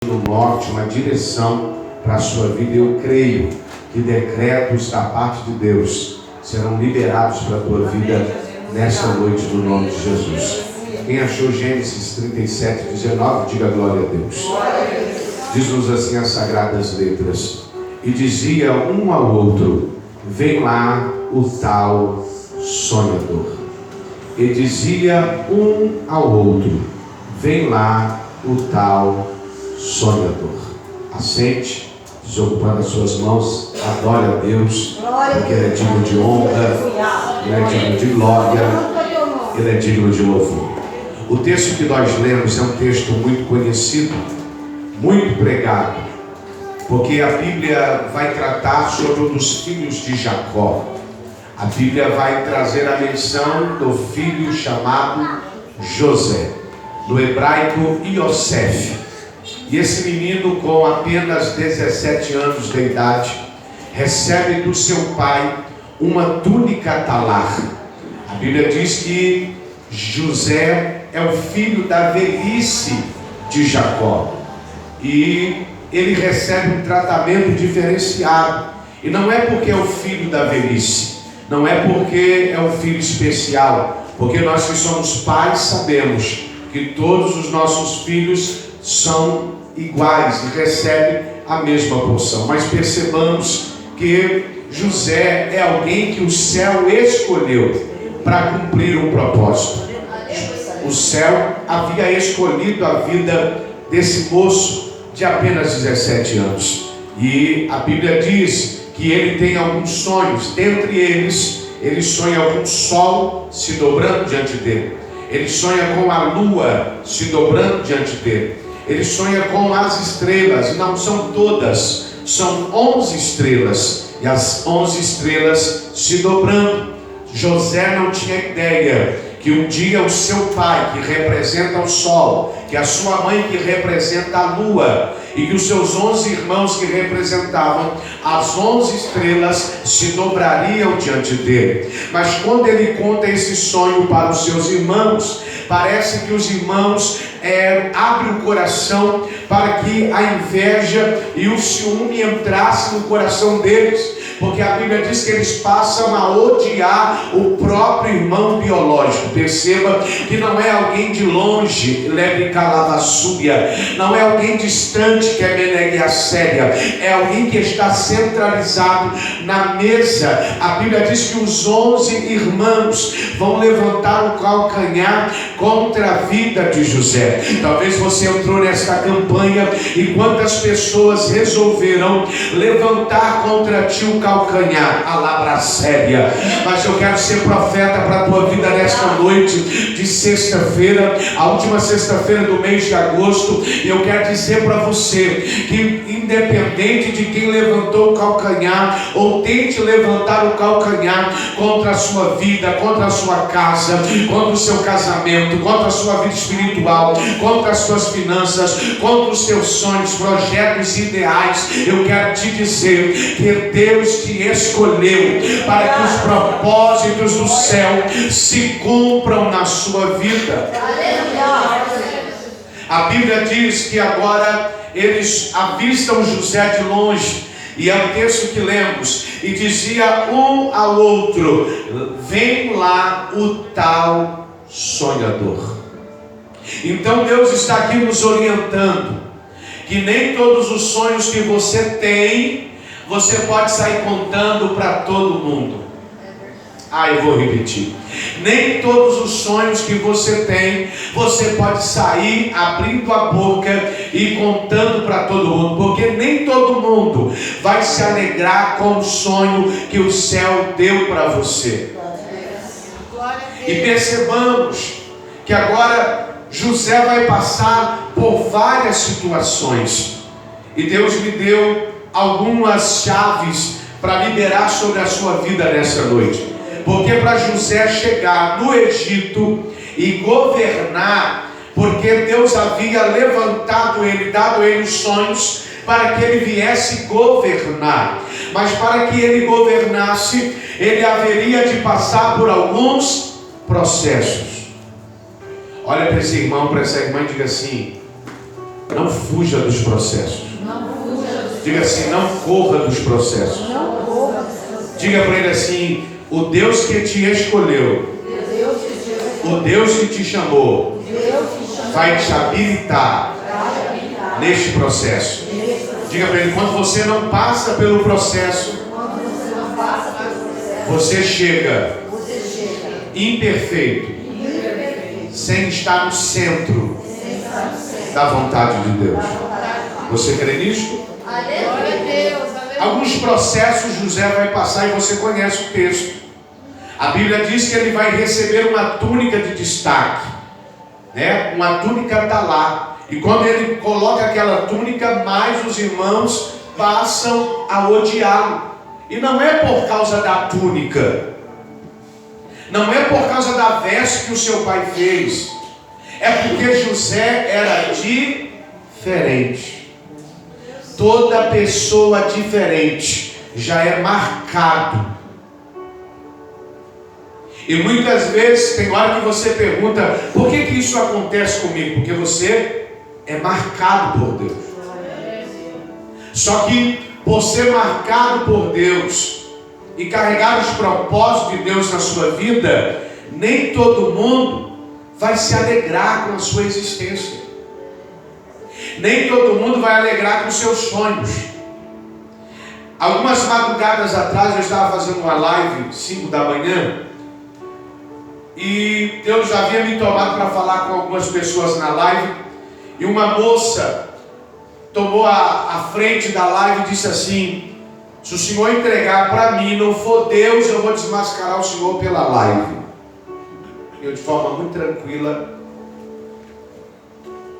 no norte, uma direção para a sua vida. Eu creio que decretos da parte de Deus serão liberados para a tua vida nessa noite, no nome de Jesus. Quem achou Gênesis 37, 19, diga glória a Deus. Diz-nos assim as sagradas letras: e dizia um ao outro: vem lá o tal sonhador. E dizia um ao outro: vem lá o tal sonhador. Assente, desocupando as suas mãos, adore a Deus, porque Ele é digno de honra, Ele é digno de glória, Ele é digno de louvor. O texto que nós lemos é um texto muito conhecido, muito pregado, porque a Bíblia vai tratar sobre um dos filhos de Jacó. A Bíblia vai trazer a menção do filho chamado José, no hebraico Iosef. E esse menino, com apenas 17 anos de idade, recebe do seu pai uma túnica talar. A Bíblia diz que José é o filho da velhice de Jacó, e ele recebe um tratamento diferenciado. E não é porque é o filho da velhice, não é porque é um filho especial, porque nós que somos pais sabemos que todos os nossos filhos são iguais e recebem a mesma porção. Mas percebamos que José é alguém que o céu escolheu para cumprir um propósito. O céu havia escolhido a vida desse moço de apenas 17 anos. E a Bíblia diz que ele tem alguns sonhos. Dentre eles, ele sonha com o sol se dobrando diante dele. Ele sonha com a lua se dobrando diante dele. Ele sonha com as estrelas, e não são todas, são 11 estrelas, e as 11 estrelas se dobrando. José não tinha ideia que um dia o seu pai, que representa o sol, que a sua mãe, que representa a lua, e que os seus 11 irmãos, que representavam as 11 estrelas, se dobrariam diante dele. Mas quando ele conta esse sonho para os seus irmãos, parece que os irmãos abrem o coração para que a inveja e o ciúme entrassem no coração deles, porque a Bíblia diz que eles passam a odiar o próprio irmão biológico. Perceba que não é alguém de longe, não é alguém distante, que é Menegiacélia, é alguém que está centralizado na mesa. A Bíblia diz que os 11 irmãos vão levantar o calcanhar contra a vida de José. Talvez você entrou nesta campanha e quantas pessoas resolverão levantar contra ti o calcanhar, alabracélia. Mas eu quero ser profeta para a tua vida nesta noite de sexta-feira, a última sexta-feira do mês de agosto, e eu quero dizer para você que independente de quem levantou o calcanhar ou tente levantar o calcanhar contra a sua vida, contra a sua casa, contra o seu casamento, contra a sua vida espiritual, contra as suas finanças, contra os seus sonhos, projetos e ideais, eu quero te dizer que Deus te escolheu para que os propósitos do céu se cumpram na sua vida. A Bíblia diz que agora eles avistam José de longe, e é o texto que lemos: e dizia um ao outro: vem lá o tal sonhador. Então Deus está aqui nos orientando que nem todos os sonhos que você tem, você pode sair contando para todo mundo. Eu vou repetir. Nem todos os sonhos que você tem, você pode sair abrindo a boca e contando para todo mundo, porque nem todo mundo vai se alegrar com o sonho que o céu deu para você. E percebamos que agora José vai passar por várias situações, e Deus me deu algumas chaves para liberar sobre a sua vida nessa noite. Porque para José chegar no Egito e governar, porque Deus havia levantado ele, dado ele sonhos para que ele viesse governar, mas para que ele governasse, ele haveria de passar por alguns processos. Olha para esse irmão, para essa irmã, e diga assim: Não fuja dos processos. Diga assim, não corra dos processos. Diga para ele assim, o Deus que te escolheu, o Deus que te chamou, vai te habilitar neste processo. Diga para ele, quando você não passa pelo processo, você chega imperfeito, sem estar no centro da vontade de Deus. Você crê nisso? Alguns processos José vai passar e você conhece o texto. A Bíblia diz que ele vai receber uma túnica de destaque, né? Uma túnica talá. E quando ele coloca aquela túnica, mais os irmãos passam a odiá-lo. E não é por causa da túnica, não é por causa da veste que o seu pai fez, é porque José era diferente. Toda pessoa diferente já é marcado. E muitas vezes tem hora que você pergunta, por que isso acontece comigo? Porque você é marcado por Deus. Só que por ser marcado por Deus e carregar os propósitos de Deus na sua vida, nem todo mundo vai se alegrar com a sua existência. Nem todo mundo vai alegrar com os seus sonhos. Algumas madrugadas atrás eu estava fazendo uma live, 5 da manhã, e Deus já havia me tomado para falar com algumas pessoas na live, e uma moça tomou a frente da live e disse assim, se o senhor entregar para mim, não for Deus, eu vou desmascarar o senhor pela live. Eu, de forma muito tranquila,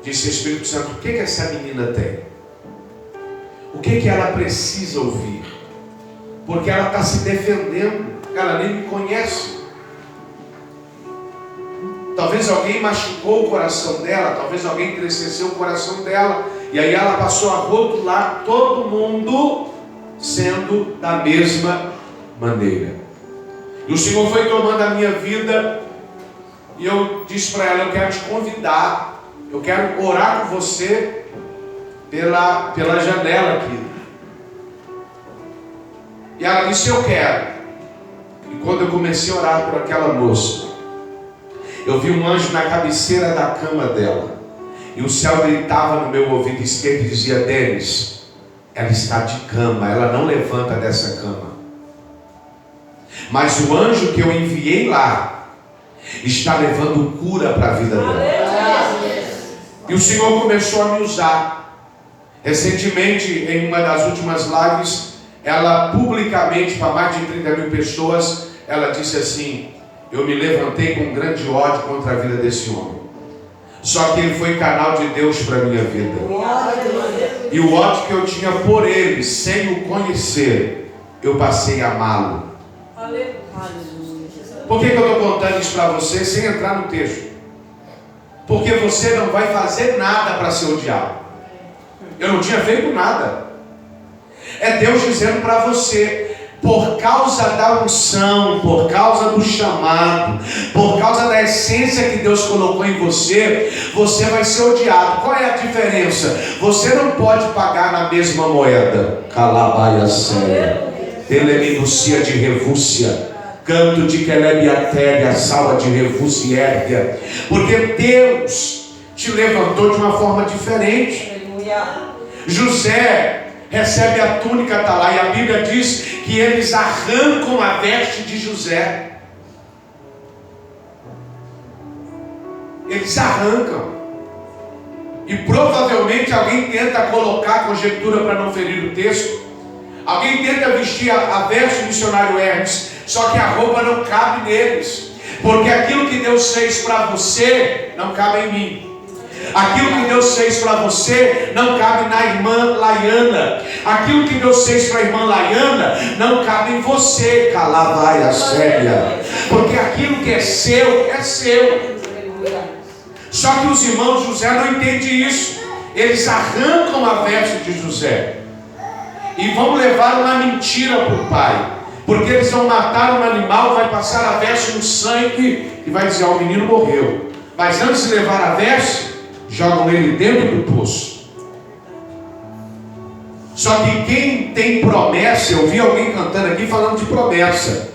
disse, Espírito Santo, o que essa menina tem? O que ela precisa ouvir? Porque ela está se defendendo, ela nem me conhece. Talvez alguém machucou o coração dela, talvez alguém entristeceu o coração dela, e aí ela passou a rotular todo mundo sendo da mesma maneira. E o Senhor foi tomando a minha vida, e eu disse para ela, eu quero te convidar, eu quero orar com você pela janela aqui. E ela disse, eu quero. E quando eu comecei a orar por aquela moça, eu vi um anjo na cabeceira da cama dela. E o céu gritava no meu ouvido esquerdo e dizia, Denis, ela está de cama, ela não levanta dessa cama. Mas o anjo que eu enviei lá está levando cura para a vida dela. E o Senhor começou a me usar. Recentemente, em uma das últimas lives, ela publicamente, para mais de 30 mil pessoas, ela disse assim, eu me levantei com um grande ódio contra a vida desse homem. Só que ele foi canal de Deus para a minha vida. E o ódio que eu tinha por ele, sem o conhecer, eu passei a amá-lo. Por que eu estou contando isso para você sem entrar no texto? Porque você não vai fazer nada para ser odiado. Eu não tinha feito nada. É Deus dizendo para você, por causa da unção, por causa do chamado, por causa da essência que Deus colocou em você, você vai ser odiado. Qual é a diferença? Você não pode pagar na mesma moeda. Calabaia séria, teleminucia de revúcia, canto de Quelebiatéria, salva de revúcia, porque Deus te levantou de uma forma diferente. José recebe a túnica talá, e a Bíblia diz que eles arrancam a veste de José. Eles arrancam. E provavelmente alguém tenta colocar a conjectura para não ferir o texto. Alguém tenta vestir a veste do missionário Hermes, só que a roupa não cabe neles. Porque aquilo que Deus fez para você não cabe em mim. Aquilo que Deus fez para você não cabe na irmã Laiana. Aquilo que Deus fez para a irmã Laiana não cabe em você, calavaia séria. Porque aquilo que é seu, é seu. Só que os irmãos José não entendem isso. Eles arrancam a veste de José e vão levar uma mentira para o pai. Porque eles vão matar um animal, vai passar a veste no sangue e vai dizer, o menino morreu. Mas antes de levar a veste, jogam ele dentro do poço. Só que quem tem promessa, eu vi alguém cantando aqui falando de promessa.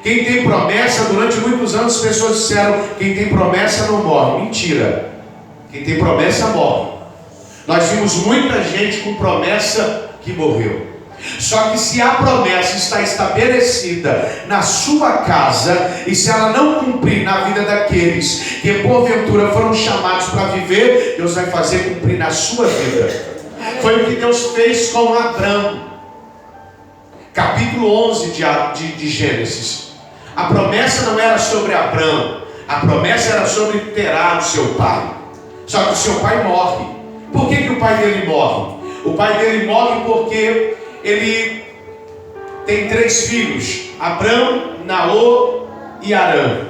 Quem tem promessa, durante muitos anos as pessoas disseram, quem tem promessa não morre. Mentira. Quem tem promessa morre. Nós vimos muita gente com promessa que morreu. Só que se a promessa está estabelecida na sua casa, e se ela não cumprir na vida daqueles que porventura foram chamados para viver, Deus vai fazer cumprir na sua vida. Foi o que Deus fez com Abraão. Capítulo 11 de Gênesis. A promessa não era sobre Abraão, a promessa era sobre Terá, o seu pai. Só que o seu pai morre. Por que o pai dele morre? O pai dele morre porque ele tem 3 filhos: Abrão, Naor e Arã.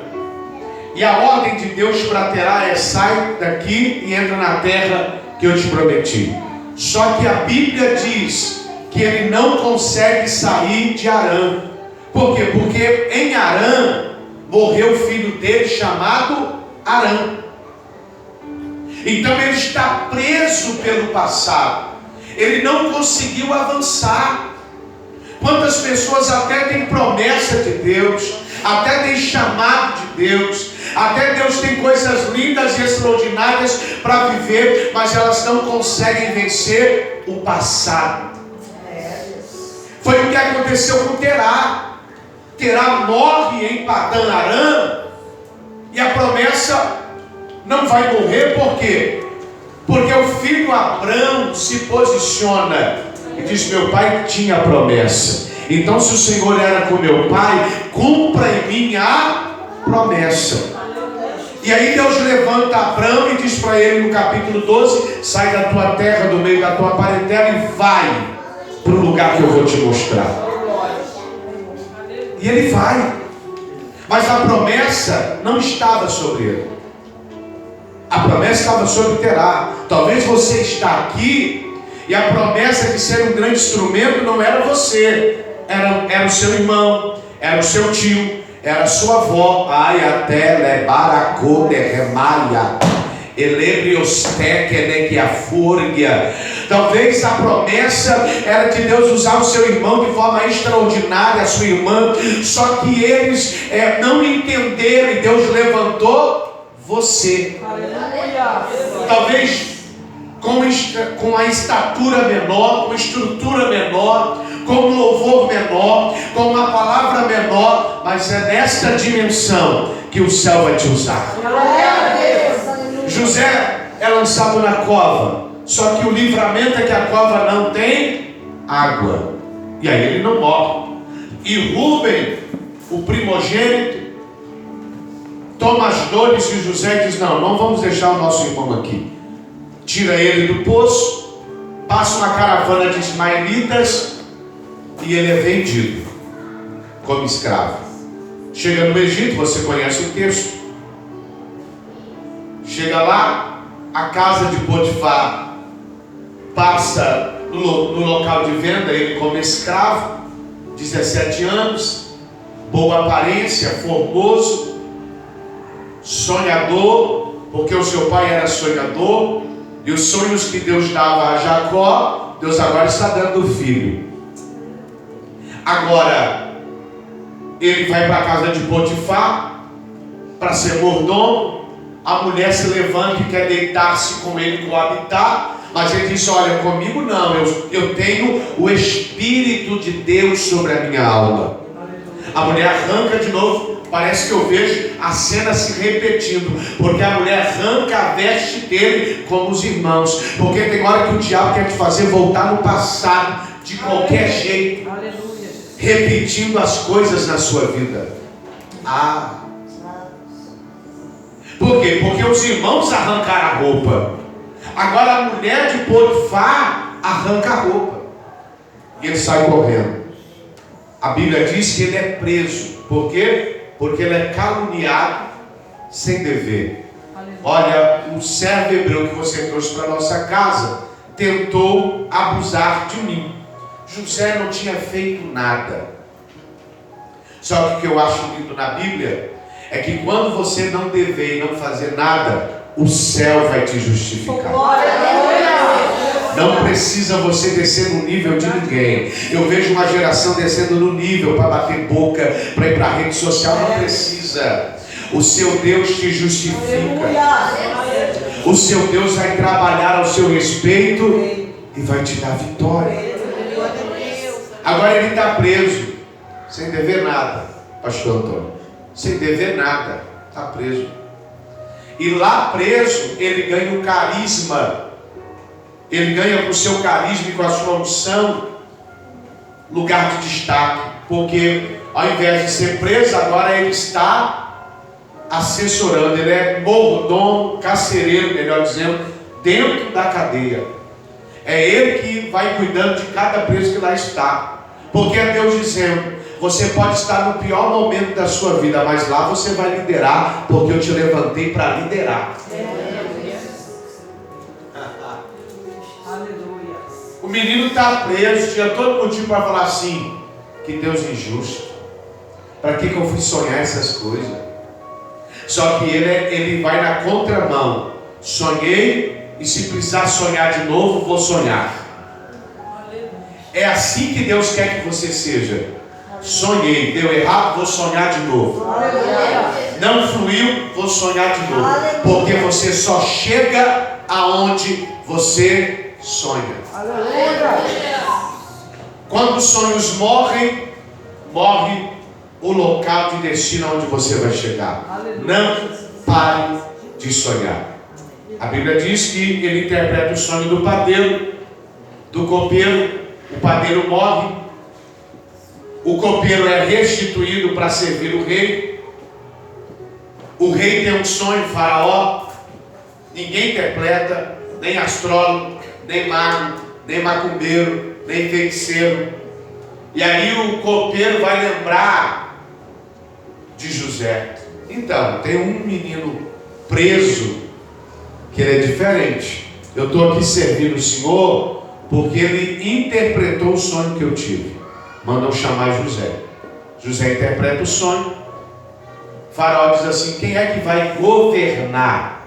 E a ordem de Deus para Terá é: sai daqui e entra na terra que eu te prometi. Só que a Bíblia diz que ele não consegue sair de Arã. Por quê? Porque em Arã morreu o filho dele chamado Arã. Então ele está preso pelo passado. Ele não conseguiu avançar. Quantas pessoas até têm promessa de Deus, até têm chamado de Deus, até Deus tem coisas lindas e extraordinárias para viver, mas elas não conseguem vencer o passado. Foi o que aconteceu com Terá. Terá morre em Padã Arã, e a promessa não vai morrer. Por quê? Porque o filho Abrão se posiciona e diz: meu pai tinha promessa, então se o Senhor era com meu pai, cumpra em mim a promessa. E aí Deus levanta Abrão e diz para ele no capítulo 12: sai da tua terra, do meio da tua parentela, e vai para o lugar que eu vou te mostrar. E ele vai, mas a promessa não estava sobre ele. A promessa estava sobre Terá. Talvez você está aqui e a promessa de ser um grande instrumento não era você, era o seu irmão, era o seu tio, era a sua avó. Ai, até lebaracô de remaia, elebriostecnequiafúrgia. Talvez a promessa era de Deus usar o seu irmão de forma extraordinária, a sua irmã, só que eles não entenderam, e Deus levantou você. Talvez com a estatura menor, com estrutura menor, com um louvor menor, com uma palavra menor, mas é nesta dimensão que o céu vai te usar. José é lançado na cova, só que o livramento é que a cova não tem água, e aí ele não morre. E Rúben, o primogênito, toma as dores, e José diz: não vamos deixar o nosso irmão aqui. Tira ele do poço, passa uma caravana de ismaelitas, e ele é vendido como escravo. Chega no Egito, você conhece o texto. Chega lá, a casa de Potifar passa no local de venda, ele como escravo, 17 anos, boa aparência, formoso, sonhador, porque o seu pai era sonhador, e os sonhos que Deus dava a Jacó, Deus agora está dando o filho. Agora, ele vai para a casa de Potifar para ser mordomo. A mulher se levanta e quer deitar-se com ele, coabitar, mas ele diz: olha, comigo não, eu tenho o Espírito de Deus sobre a minha alma. A mulher arranca de novo. Parece que eu vejo a cena se repetindo, porque a mulher arranca a veste dele como os irmãos, porque tem hora que o diabo quer te fazer voltar no passado de qualquer jeito, repetindo as coisas na sua vida. Por quê? Porque os irmãos arrancaram a roupa. Agora a mulher de Potifar arranca a roupa, e ele sai correndo. A Bíblia diz que ele é preso. Por quê? Porque ele é caluniado sem dever. Olha, o servo hebreu que você trouxe para a nossa casa tentou abusar de mim. José não tinha feito nada. Só que o que eu acho lindo na Bíblia é que quando você não dever e não fazer nada, o céu vai te justificar. Não precisa você descer no nível de ninguém. Eu vejo uma geração descendo no nível para bater boca, para ir para a rede social. Não precisa. O seu Deus te justifica. O seu Deus vai trabalhar ao seu respeito e vai te dar vitória. Agora ele está preso, sem dever nada, pastor Antônio. Sem dever nada, está preso. E lá preso, ele ganha um carisma. Ele ganha com o seu carisma e com a sua unção lugar de destaque. Porque ao invés de ser preso, agora ele está assessorando. Ele é mordomo, carcereiro, melhor dizendo, dentro da cadeia. É ele que vai cuidando de cada preso que lá está. Porque é Deus dizendo: você pode estar no pior momento da sua vida, mas lá você vai liderar, porque eu te levantei para liderar. O menino está preso, tinha todo motivo para falar assim: que Deus injusto, para que eu fui sonhar essas coisas? Só que ele vai na contramão. Sonhei, e se precisar sonhar de novo, vou sonhar. É assim que Deus quer que você seja. Sonhei, deu errado, vou sonhar de novo. Não fluiu, vou sonhar de novo. Porque você só chega aonde você sonha. Quando os sonhos morrem, morre o local de destino onde você vai chegar. Não pare de sonhar. A Bíblia diz que ele interpreta o sonho do padeiro, do copeiro. O padeiro morre, o copeiro é restituído para servir o rei. O rei tem um sonho, Faraó. Ninguém interpreta, nem astrólogo, nem mago, nem macumbeiro, nem feiticeiro. E aí o copeiro vai lembrar de José. Então, tem um menino preso que ele é diferente. Eu estou aqui servindo o Senhor porque ele interpretou o sonho que eu tive. Mandam chamar José. José interpreta o sonho. Faraó diz assim: quem é que vai governar?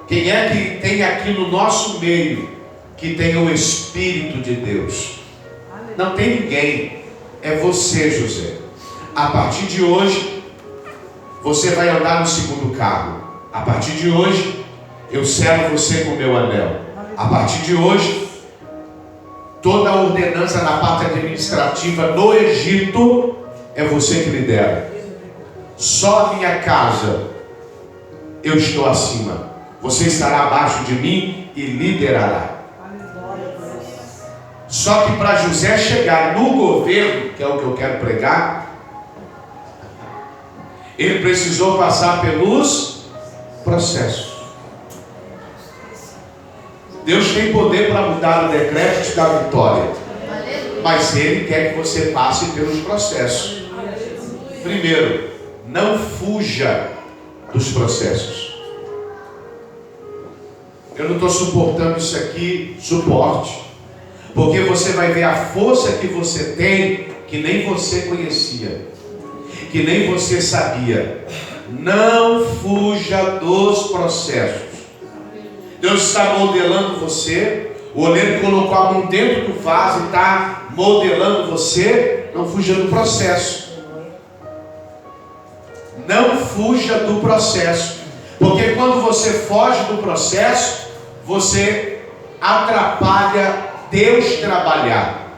Quem é que tem aqui no nosso meio que tem o Espírito de Deus? Não tem ninguém. É você, José. A partir de hoje, você vai andar no segundo carro. A partir de hoje, eu selo você com o meu anel. A partir de hoje, toda a ordenança na parte administrativa no Egito é você que lidera. Só a minha casa eu estou acima. Você estará abaixo de mim e liderará. Só que para José chegar no governo, que é o que eu quero pregar, ele precisou passar pelos processos. Deus tem poder para mudar o decreto e te dar vitória. Mas Ele quer que você passe pelos processos. Primeiro, não fuja dos processos. Eu não estou suportando isso aqui, suporte. Porque você vai ver a força que você tem, que nem você conhecia, que nem você sabia. Não fuja dos processos. Deus está modelando você. O oleiro colocou a mão dentro do vaso e está modelando você. Não fuja do processo. Não fuja do processo. Porque quando você foge do processo, você atrapalha Deus trabalhar.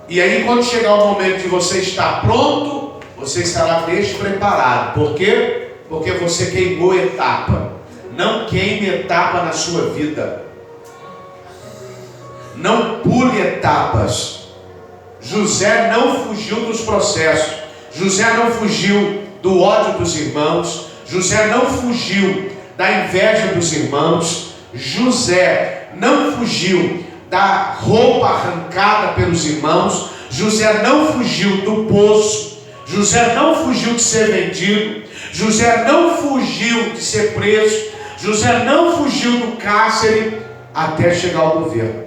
E aí quando chegar o momento de você estar pronto, você estará despreparado. Por quê? Porque você queimou etapa. Não queime etapa na sua vida. Não pule etapas. José não fugiu dos processos. José não fugiu do ódio dos irmãos. José não fugiu da inveja dos irmãos. José não fugiu da roupa arrancada pelos irmãos. José não fugiu do poço. José não fugiu de ser vendido. José não fugiu de ser preso. José não fugiu do cárcere até chegar ao governo.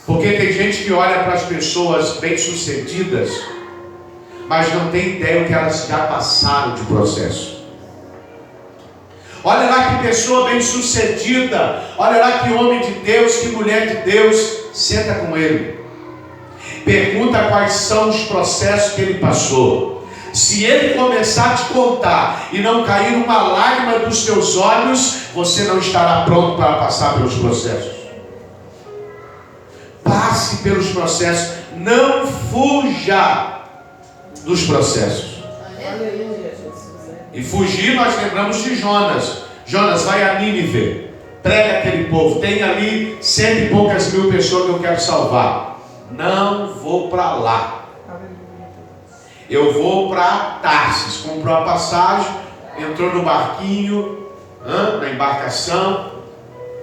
Porque tem gente que olha para as pessoas bem-sucedidas, mas não tem ideia do que elas já passaram de processo. Olha lá que pessoa bem-sucedida. Olha lá que homem de Deus, que mulher de Deus. Senta com ele. Pergunta quais são os processos que ele passou. Se ele começar a te contar e não cair uma lágrima dos teus olhos, você não estará pronto para passar pelos processos. Passe pelos processos. Não fuja dos processos. E fugir, nós lembramos de Jonas. Jonas, vai a Nínive, prega aquele povo. Tem ali 100 e poucas mil pessoas que eu quero salvar. Não vou para lá. Eu vou para Tarsis. Comprou a passagem, entrou no barquinho, na embarcação,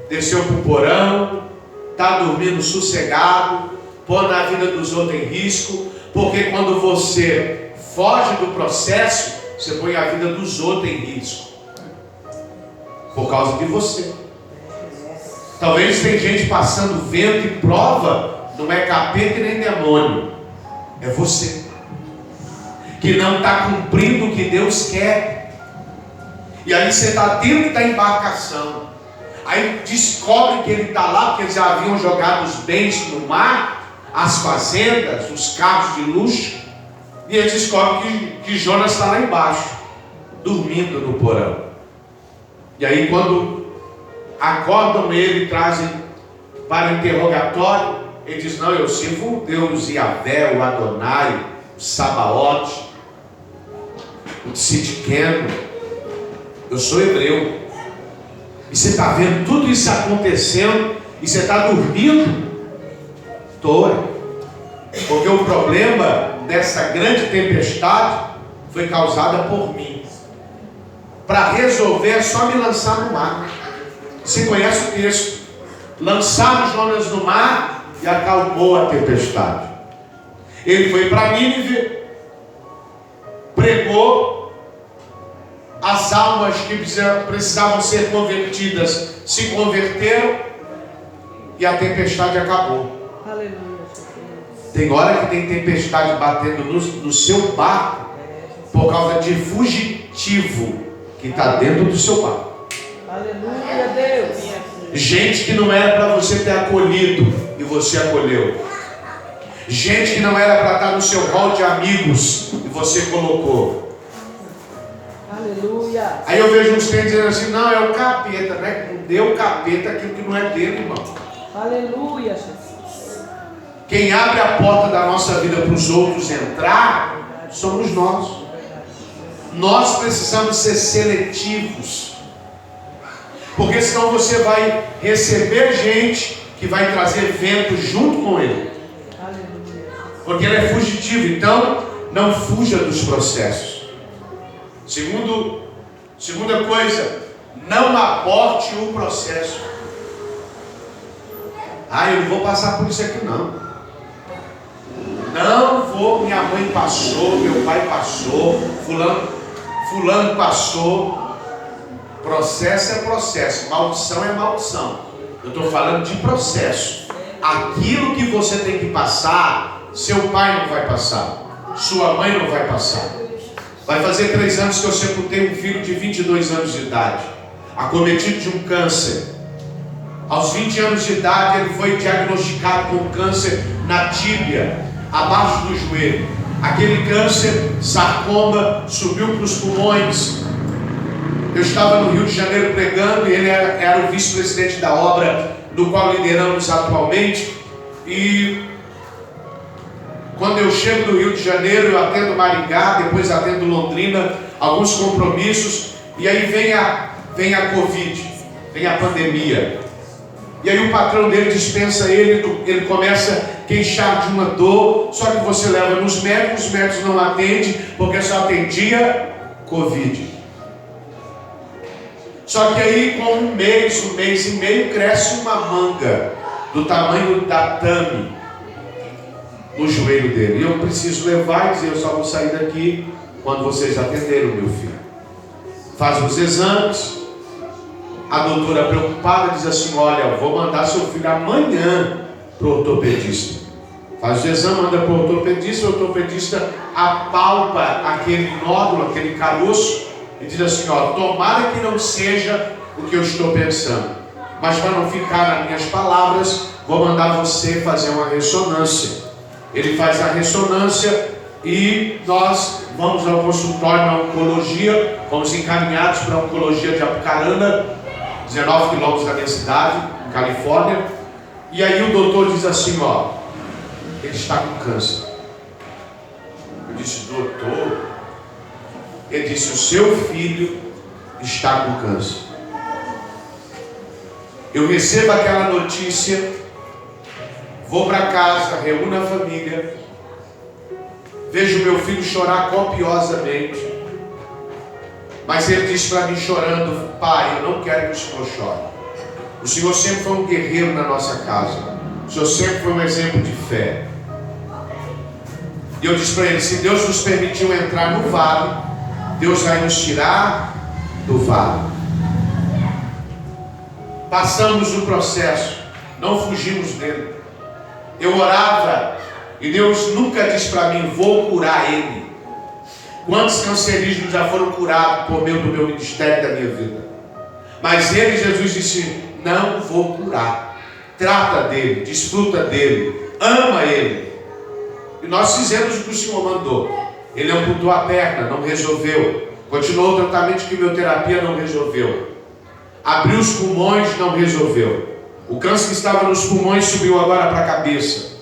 desceu para o porão, está dormindo sossegado, pôr a vida dos outros em risco, porque quando você foge do processo, você põe a vida dos outros em risco, por causa de você. Talvez tem gente passando vento e prova, não é capeta e nem demônio, é você, que não está cumprindo o que Deus quer. E aí você está dentro da embarcação, aí descobre que ele está lá, porque eles já haviam jogado os bens no mar, as fazendas, os carros de luxo, e eles descobrem que Jonas está lá embaixo, dormindo no porão. E aí quando acordam ele, trazem para o interrogatório, ele diz: não, eu sirvo o Deus Yahvé, o Adonai, o Sabaote, o Tsidkenu, eu sou hebreu. E você está vendo tudo isso acontecendo e você está dormindo? Estou. Porque o problema dessa grande tempestade foi causada por mim. Para resolver é só me lançar no mar. Você conhece o texto? Lançaram Jonas no mar e acalmou a tempestade. Ele foi para Nínive, pregou, as almas que precisavam ser convertidas se converteram e a tempestade acabou. Aleluia. Tem hora que tem tempestade batendo no seu barco por causa de fugitivo que está dentro do seu barco. Aleluia, Deus. Gente que não era para você ter acolhido e você acolheu. Gente que não era para estar no seu hall de amigos e você colocou. Aleluia. Aí eu vejo uns crentes dizendo assim: não, é o capeta, né? Não deu o capeta aquilo que não é dele, irmão. Aleluia, Jesus. Quem abre a porta da nossa vida para os outros entrar somos nós. Nós precisamos ser seletivos, porque senão você vai receber gente que vai trazer vento junto com ele, porque ele é fugitivo. Então não fuja dos processos. Segunda coisa, não aborte o processo. Eu não vou passar por isso aqui não. Não vou, minha mãe passou, meu pai passou, fulano passou. Processo é processo, maldição é maldição. Eu estou falando de processo. Aquilo que você tem que passar, seu pai não vai passar, sua mãe não vai passar. Vai fazer 3 anos que eu sepultei um filho de 22 anos de idade, acometido de um câncer. Aos 20 anos de idade ele foi diagnosticado com câncer na tíbia, abaixo do joelho. Aquele câncer, sarcoma, subiu para os pulmões. Eu estava no Rio de Janeiro pregando e ele era o vice-presidente da obra no qual lideramos atualmente. E quando eu chego do Rio de Janeiro, eu atendo Maringá, depois atendo Londrina, alguns compromissos, e aí vem a Covid, vem a pandemia. E aí o patrão dele dispensa ele começa a queixar de uma dor, só que você leva nos médicos, os médicos não atendem, porque só atendia Covid. Só que aí com um mês e meio, cresce uma manga do tamanho da tame no joelho dele. E eu preciso levar e dizer: eu só vou sair daqui quando vocês atenderem o meu filho. Faz os exames. A doutora preocupada diz assim: olha, eu vou mandar seu filho amanhã para o ortopedista. Faz o exame, manda para o ortopedista apalpa aquele nódulo, aquele caroço, e e diz assim, ó, tomara que não seja o que eu estou pensando, mas para não ficar nas minhas palavras, vou mandar você fazer uma ressonância. Ele faz a ressonância e nós vamos ao consultório na oncologia, fomos encaminhados para a oncologia de Apucarana, 19 quilômetros da minha cidade, Califórnia. E aí o doutor diz assim, ó, ele está com câncer. Eu disse, doutor? Ele disse, o seu filho está com câncer. Eu recebo aquela notícia, vou para casa, reúno a família, vejo meu filho chorar copiosamente, mas ele disse para mim chorando, pai, eu não quero que o senhor chore. O senhor sempre foi um guerreiro na nossa casa, o senhor sempre foi um exemplo de fé. E eu disse para ele, se Deus nos permitiu entrar no vale, Deus vai nos tirar do vale. Passamos o processo, não fugimos dele. Eu orava e Deus nunca disse para mim, vou curar ele. Quantos cancerígenos já foram curados por meio do meu ministério, da minha vida? Mas ele, Jesus, disse, não vou curar. Trata dele, desfruta dele, ama ele. E nós fizemos o que o Senhor mandou. Ele amputou a perna, não resolveu. Continuou o tratamento de quimioterapia, não resolveu. Abriu os pulmões, não resolveu. O câncer que estava nos pulmões subiu agora para a cabeça.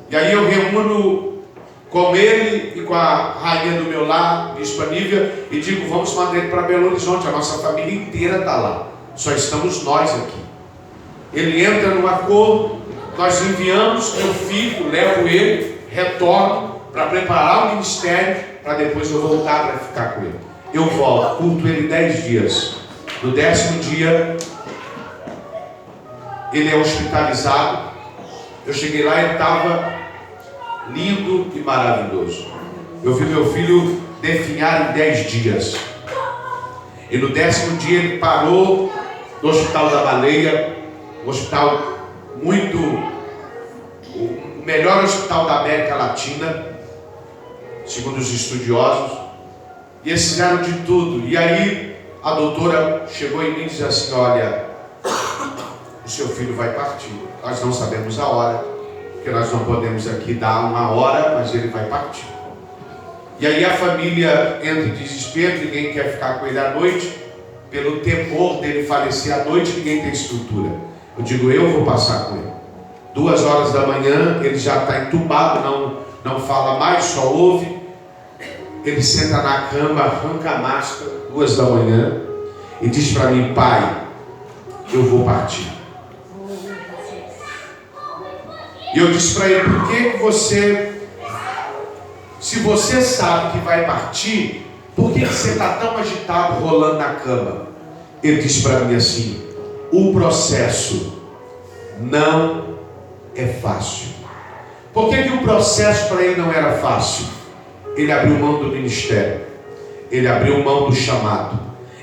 E aí eu reúno com ele e com a rainha do meu lar, Bispa Nívia, e digo, vamos mandar ele para Belo Horizonte. A nossa família inteira está lá. Só estamos nós aqui. Ele entra no acordo, nós enviamos, eu fico, levo ele, retorno para preparar o ministério, para depois eu voltar para ficar com ele. Eu volto, curto ele 10 dias. No 10º dia, ele é hospitalizado. Eu cheguei lá e ele estava lindo e maravilhoso. Eu vi meu filho definhar em 10 dias. E no 10º dia ele parou no Hospital da Baleia, um hospital muito, o melhor hospital da América Latina, segundo os estudiosos. E eles fizeram de tudo. E aí a doutora chegou em mim e disse assim, olha, o seu filho vai partir. Nós não sabemos a hora, porque nós não podemos aqui dar uma hora, mas ele vai partir. E aí a família entra em desespero, ninguém quer ficar com ele à noite, pelo temor dele falecer à noite, ninguém tem estrutura. Eu digo, eu vou passar com ele. 2 horas da manhã, ele já está entubado, não fala mais, só ouve. Ele senta na cama, arranca a máscara, 2 da manhã, e diz para mim, pai, eu vou partir. E eu disse para ele, por que você, se você sabe que vai partir, por que você está tão agitado rolando na cama? Ele disse para mim assim, o processo não é fácil. Por que o processo para ele não era fácil? Ele abriu mão do ministério, ele abriu mão do chamado,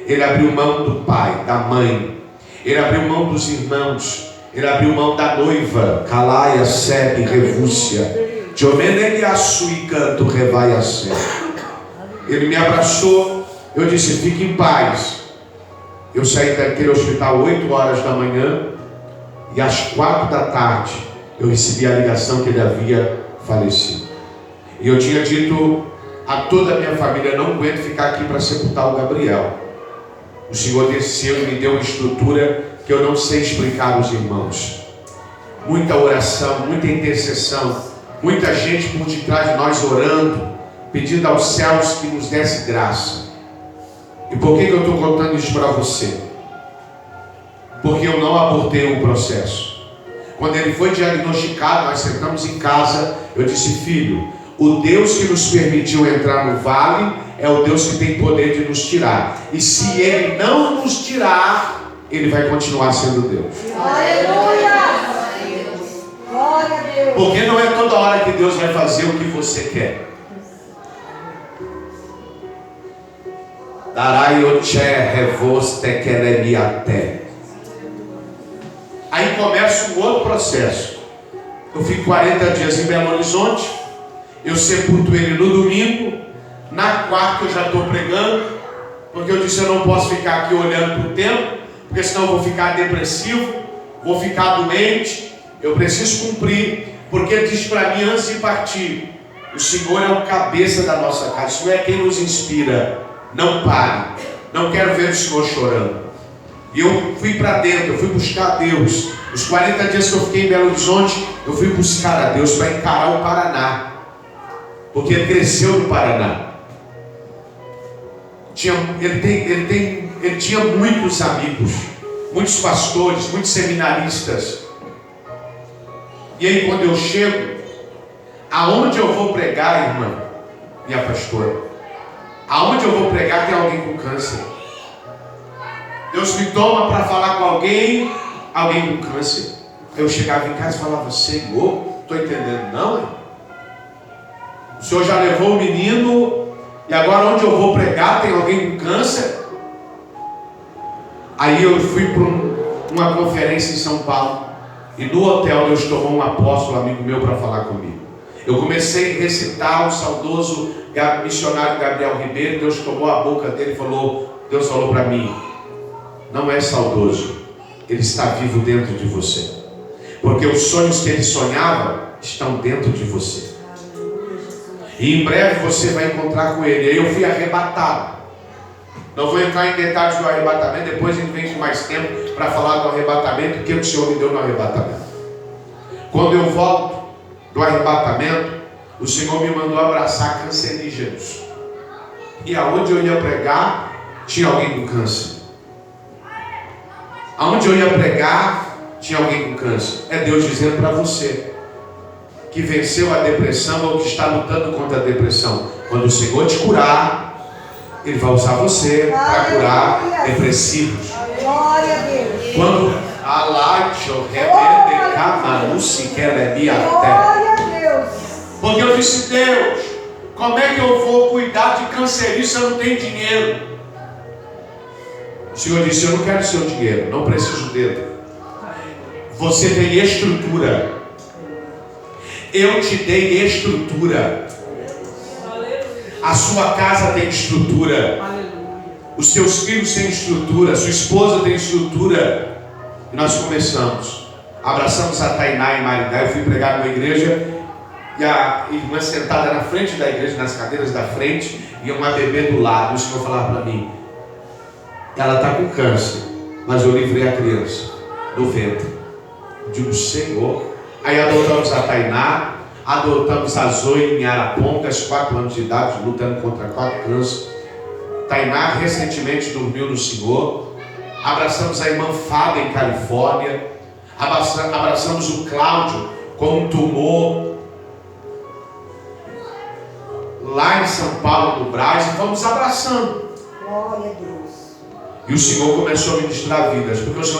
ele abriu mão do pai, da mãe, ele abriu mão dos irmãos, ele abriu mão da noiva, Calaia, Sebe, Revúcia, Jomeneg, Assui, Canto, Revaia, Sebe. Ele me abraçou, eu disse, fique em paz. Eu saí daquele hospital 8 horas da manhã e às 4 da tarde eu recebi a ligação que ele havia falecido. E eu tinha dito a toda a minha família, não aguento ficar aqui para sepultar o Gabriel. O Senhor desceu e me deu uma estrutura que eu não sei explicar aos irmãos. Muita oração, muita intercessão, muita gente por detrás de nós orando, pedindo aos céus que nos desse graça. E por que eu estou contando isso para você? Porque eu não abortei o processo. Quando ele foi diagnosticado, nós sentamos em casa, eu disse, filho, o Deus que nos permitiu entrar no vale é o Deus que tem poder de nos tirar. E se Ele não nos tirar, Ele vai continuar sendo Deus. Aleluia! Glória a Deus! Porque não é toda hora que Deus vai fazer o que você quer. Aí começa um outro processo. Eu fico 40 dias em Belo Horizonte. Eu sepulto ele no domingo. Na quarta eu já estou pregando. Porque eu disse, eu não posso ficar aqui olhando para o tempo, porque senão eu vou ficar depressivo, vou ficar doente. Eu preciso cumprir, porque ele diz para mim antes de partir, o Senhor é o cabeça da nossa casa, o Senhor é quem nos inspira. Não pare, não quero ver o Senhor chorando. E eu fui para dentro, eu fui buscar a Deus. Os 40 dias que eu fiquei em Belo Horizonte, eu fui buscar a Deus para encarar o Paraná, porque ele cresceu no Paraná. Ele tinha muitos amigos, muitos pastores, muitos seminaristas. E aí quando eu chego, aonde eu vou pregar, irmã, minha pastora, aonde eu vou pregar tem alguém com câncer. Deus me toma para falar com alguém com câncer. Eu chegava em casa e falava, Senhor, estou entendendo não, hein? O Senhor já levou o menino, e agora onde eu vou pregar tem alguém com câncer. Aí eu fui para uma conferência em São Paulo, e no hotel Deus tomou um apóstolo, amigo meu, para falar comigo. Eu comecei a recitar o saudoso missionário Gabriel Ribeiro. Deus tomou a boca dele e falou, Deus falou para mim, não é saudoso, ele está vivo dentro de você, porque os sonhos que ele sonhava estão dentro de você, e em breve você vai encontrar com ele. Aí eu fui arrebatado. Não vou entrar em detalhes do arrebatamento, depois a gente vem com mais tempo para falar do arrebatamento, que o Senhor me deu no arrebatamento. Quando eu volto do arrebatamento, o Senhor me mandou abraçar cancerígenos, e aonde eu ia pregar tinha alguém com câncer. Aonde eu ia pregar tinha alguém com câncer. É Deus dizendo para você que venceu a depressão ou que está lutando contra a depressão, quando o Senhor te curar, Ele vai usar você para curar depressivos. Glória a Deus. Quando Glória a Deus. porque eu disse, Deus, como é que eu vou cuidar de cancerista se eu não tenho dinheiro? O Senhor disse, eu não quero seu dinheiro, não preciso dele. Você tem estrutura. Eu te dei estrutura. A sua casa tem estrutura. Os seus filhos têm estrutura. Sua esposa tem estrutura. E nós começamos. Abraçamos a Tainá em Maringá. Eu fui pregar numa igreja, e a irmã sentada na frente da igreja, nas cadeiras da frente, e uma bebê do lado. O Senhor falava para mim, ela está com câncer, mas eu livrei a criança do ventre. Eu digo, Senhor. Aí adotamos a Tainá, adotamos a Zoe em Arapongas, 4 anos de idade, lutando contra 4 cânceres. Tainá recentemente dormiu no Senhor. Abraçamos a irmã Fábia em Califórnia. Abraçamos o Cláudio com um tumor lá em São Paulo, no Brás, e vamos abraçando. Glória a Deus. E o Senhor começou a ministrar vidas, porque o Senhor